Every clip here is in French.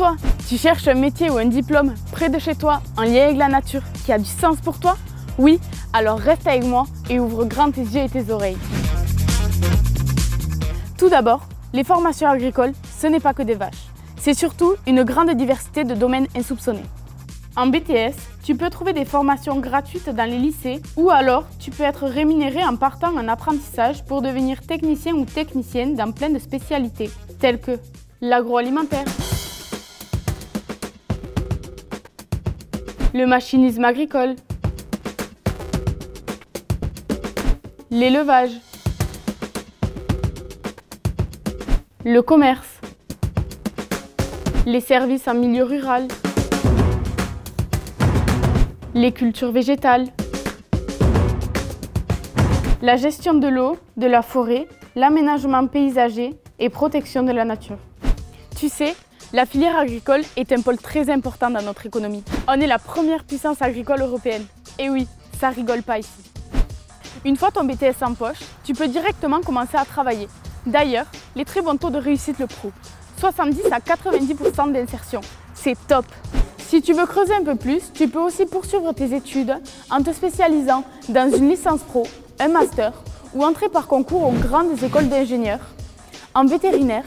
toi, tu cherches un métier ou un diplôme près de chez toi, en lien avec la nature, qui a du sens pour toi? Oui, alors reste avec moi et ouvre grand tes yeux et tes oreilles. Tout d'abord, les formations agricoles, ce n'est pas que des vaches. C'est surtout une grande diversité de domaines insoupçonnés. En BTS, tu peux trouver des formations gratuites dans les lycées ou alors tu peux être rémunéré en partant en apprentissage pour devenir technicien ou technicienne dans plein de spécialités, telles que l'agroalimentaire, le machinisme agricole, l'élevage, le commerce, les services en milieu rural, les cultures végétales, la gestion de l'eau, de la forêt, l'aménagement paysager et protection de la nature. Tu sais, la filière agricole est un pôle très important dans notre économie. On est la première puissance agricole européenne. Et oui, ça rigole pas ici. Une fois ton BTS en poche, tu peux directement commencer à travailler. D'ailleurs, les très bons taux de réussite le prouvent. 70 à 90% d'insertion. C'est top! Si tu veux creuser un peu plus, tu peux aussi poursuivre tes études en te spécialisant dans une licence pro, un master ou entrer par concours aux grandes écoles d'ingénieurs, en vétérinaire,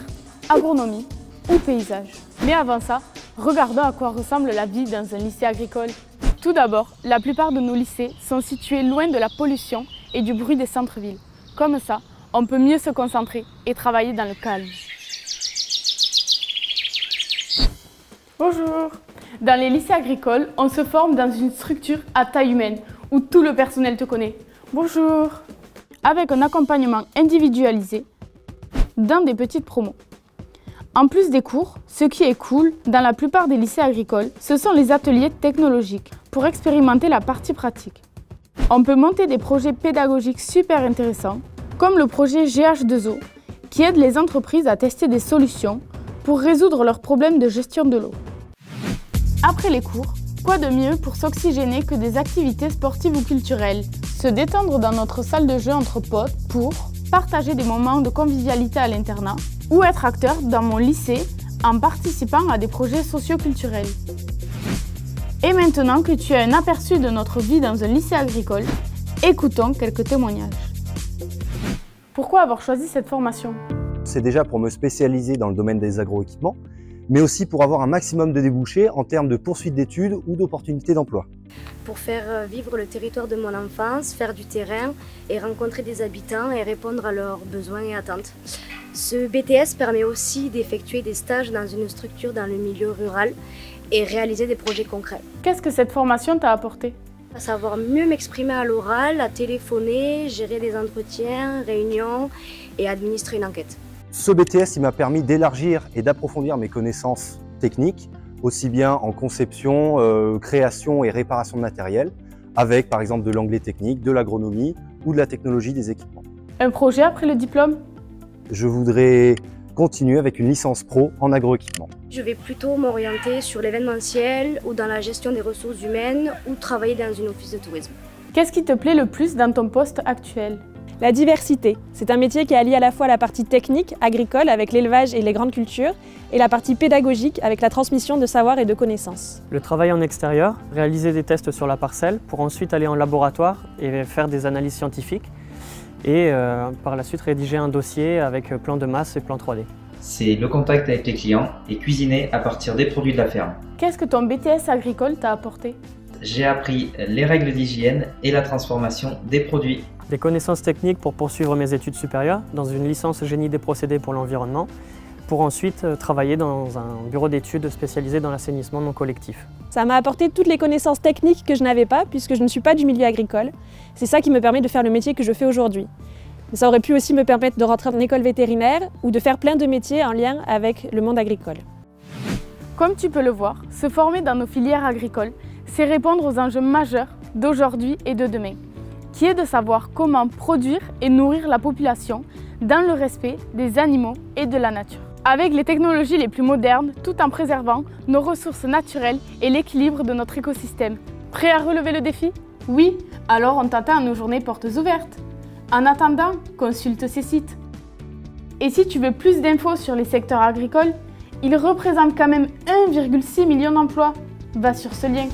agronomie ou paysage. Mais avant ça, regardons à quoi ressemble la vie dans un lycée agricole. Tout d'abord, la plupart de nos lycées sont situés loin de la pollution et du bruit des centres-villes. Comme ça, on peut mieux se concentrer et travailler dans le calme. Bonjour! Dans les lycées agricoles, on se forme dans une structure à taille humaine où tout le personnel te connaît. Bonjour! Avec un accompagnement individualisé dans des petites promos. En plus des cours, ce qui est cool dans la plupart des lycées agricoles, ce sont les ateliers technologiques pour expérimenter la partie pratique. On peut monter des projets pédagogiques super intéressants, comme le projet GH2O, qui aide les entreprises à tester des solutions pour résoudre leurs problèmes de gestion de l'eau. Après les cours, quoi de mieux pour s'oxygéner que des activités sportives ou culturelles? Se détendre dans notre salle de jeu entre potes pour partager des moments de convivialité à l'internat ou être acteur dans mon lycée en participant à des projets socio-culturels. Et maintenant que tu as un aperçu de notre vie dans un lycée agricole, écoutons quelques témoignages. Pourquoi avoir choisi cette formation? C'est déjà pour me spécialiser dans le domaine des agroéquipements, mais aussi pour avoir un maximum de débouchés en termes de poursuite d'études ou d'opportunités d'emploi. Pour faire vivre le territoire de mon enfance, faire du terrain et rencontrer des habitants et répondre à leurs besoins et attentes. Ce BTS permet aussi d'effectuer des stages dans une structure dans le milieu rural et réaliser des projets concrets. Qu'est-ce que cette formation t'a apporté? À savoir mieux m'exprimer à l'oral, à téléphoner, gérer des entretiens, réunions et administrer une enquête. Ce BTS m'a permis d'élargir et d'approfondir mes connaissances techniques, aussi bien en conception, création et réparation de matériel, avec par exemple de l'anglais technique, de l'agronomie ou de la technologie des équipements. Un projet après le diplôme? Je voudrais continuer avec une licence pro en agroéquipement. Je vais plutôt m'orienter sur l'événementiel ou dans la gestion des ressources humaines ou travailler dans une office de tourisme. Qu'est-ce qui te plaît le plus dans ton poste actuel? La diversité, c'est un métier qui allie à la fois la partie technique, agricole, avec l'élevage et les grandes cultures, et la partie pédagogique, avec la transmission de savoir et de connaissances. Le travail en extérieur, réaliser des tests sur la parcelle pour ensuite aller en laboratoire et faire des analyses scientifiques et par la suite rédiger un dossier avec plan de masse et plan 3D. C'est le contact avec les clients et cuisiner à partir des produits de la ferme. Qu'est-ce que ton BTS agricole t'a apporté? J'ai appris les règles d'hygiène et la transformation des produits. Des connaissances techniques pour poursuivre mes études supérieures dans une licence génie des procédés pour l'environnement, pour ensuite travailler dans un bureau d'études spécialisé dans l'assainissement non collectif. Ça m'a apporté toutes les connaissances techniques que je n'avais pas, puisque je ne suis pas du milieu agricole. C'est ça qui me permet de faire le métier que je fais aujourd'hui. Ça aurait pu aussi me permettre de rentrer en école vétérinaire ou de faire plein de métiers en lien avec le monde agricole. Comme tu peux le voir, se former dans nos filières agricoles, c'est répondre aux enjeux majeurs d'aujourd'hui et de demain, qui est de savoir comment produire et nourrir la population dans le respect des animaux et de la nature. Avec les technologies les plus modernes, tout en préservant nos ressources naturelles et l'équilibre de notre écosystème. Prêt à relever le défi? Oui, alors on t'attend à nos journées portes ouvertes. En attendant, consulte ces sites. Et si tu veux plus d'infos sur les secteurs agricoles, il représente quand même 1,6 million d'emplois. Va sur ce lien.